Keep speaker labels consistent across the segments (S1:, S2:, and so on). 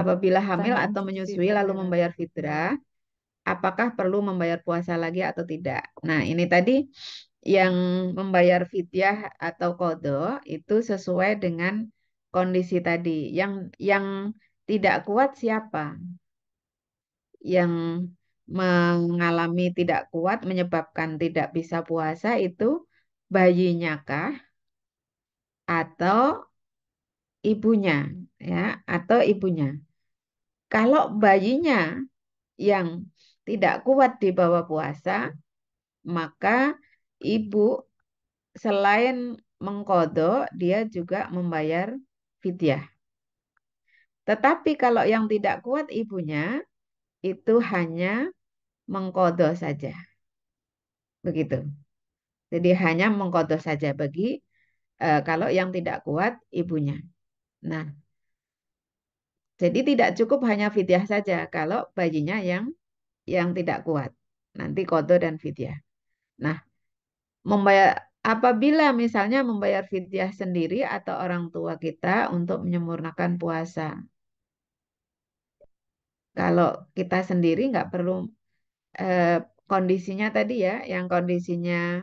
S1: Apabila hamil
S2: Tanya
S1: atau
S2: instruksi
S1: menyusui lalu
S2: pangeran.
S1: membayar
S2: Hmm.
S1: fitrah, apakah perlu membayar puasa lagi atau tidak? Nah, ini tadi yang membayar fidyah atau kodo itu sesuai dengan kondisi tadi. Yang tidak kuat siapa? Yang mengalami tidak kuat menyebabkan tidak bisa puasa itu bayinya kah atau ibunya, ya, atau ibunya. Kalau bayinya yang tidak kuat dibawa puasa, maka ibu selain mengkodok, dia juga membayar fidyah. Tetapi kalau yang tidak kuat ibunya, itu hanya mengkodok saja. Begitu. Jadi hanya mengkodok saja bagi kalau yang tidak kuat ibunya. Nah, jadi tidak cukup hanya fidyah saja kalau bayinya yang tidak kuat. Nanti kodok dan fidyah. Nah, membayar apabila misalnya membayar fidyah sendiri atau orang tua kita untuk menyempurnakan puasa. Kalau kita sendiri nggak perlu eh, kondisinya tadi ya, yang kondisinya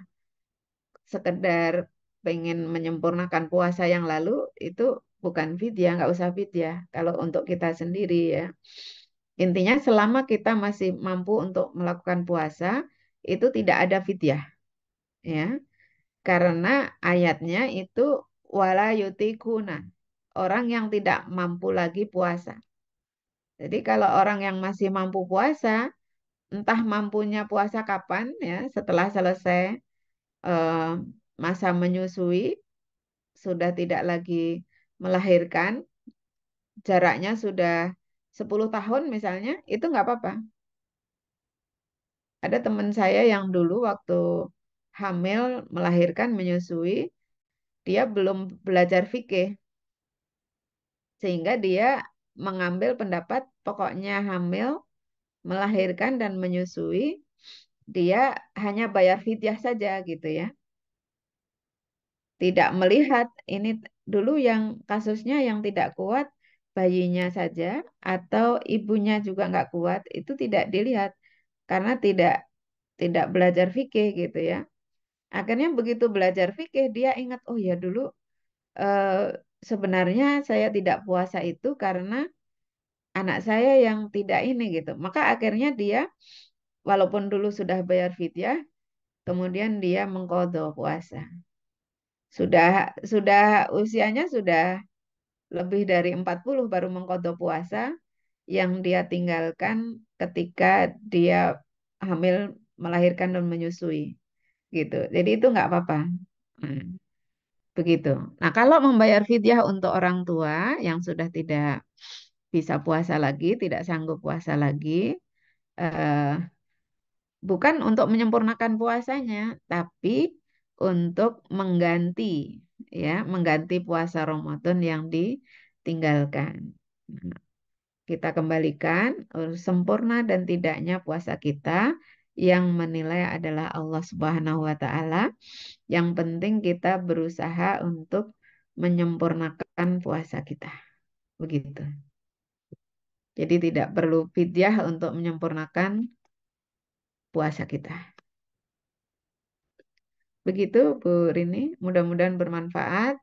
S1: sekedar pengen menyempurnakan puasa yang lalu itu bukan fidyah, nggak usah fidyah. Kalau untuk kita sendiri ya, intinya selama kita masih mampu untuk melakukan puasa itu tidak ada fidyah, ya, karena ayatnya itu wala yutikuna, orang yang tidak mampu lagi puasa. Jadi kalau orang yang masih mampu puasa, entah mampunya puasa kapan ya, setelah selesai eh, masa menyusui, sudah tidak lagi melahirkan, jaraknya sudah 10 tahun misalnya, itu nggak apa-apa. Ada teman saya yang dulu waktu hamil, melahirkan, menyusui, dia belum belajar fikih, sehingga dia mengambil pendapat pokoknya hamil, melahirkan dan menyusui, dia hanya bayar fidyah saja gitu ya. Tidak melihat ini dulu yang kasusnya yang tidak kuat bayinya saja atau ibunya juga nggak kuat itu tidak dilihat karena tidak belajar fikih gitu ya. Akhirnya begitu belajar fikih dia ingat oh ya dulu eh, sebenarnya saya tidak puasa itu karena anak saya yang tidak ini gitu. Maka akhirnya dia walaupun dulu sudah bayar fidyah kemudian dia mengqadha puasa. Sudah usianya sudah lebih dari 40 baru mengqadha puasa yang dia tinggalkan ketika dia hamil, melahirkan dan menyusui gitu. Jadi itu nggak apa-apa. Hmm, begitu. Nah, kalau membayar fidyah untuk orang tua yang sudah tidak bisa puasa lagi, tidak sanggup puasa lagi, eh, bukan untuk menyempurnakan puasanya, tapi untuk mengganti ya, mengganti puasa Ramadan yang ditinggalkan. Nah, kita kembalikan sempurna dan tidaknya puasa kita yang menilai adalah Allah Subhanahu wa taala. Yang penting kita berusaha untuk menyempurnakan puasa kita. Begitu. Jadi tidak perlu fidyah untuk menyempurnakan puasa kita. Begitu Bu Rini, mudah-mudahan bermanfaat.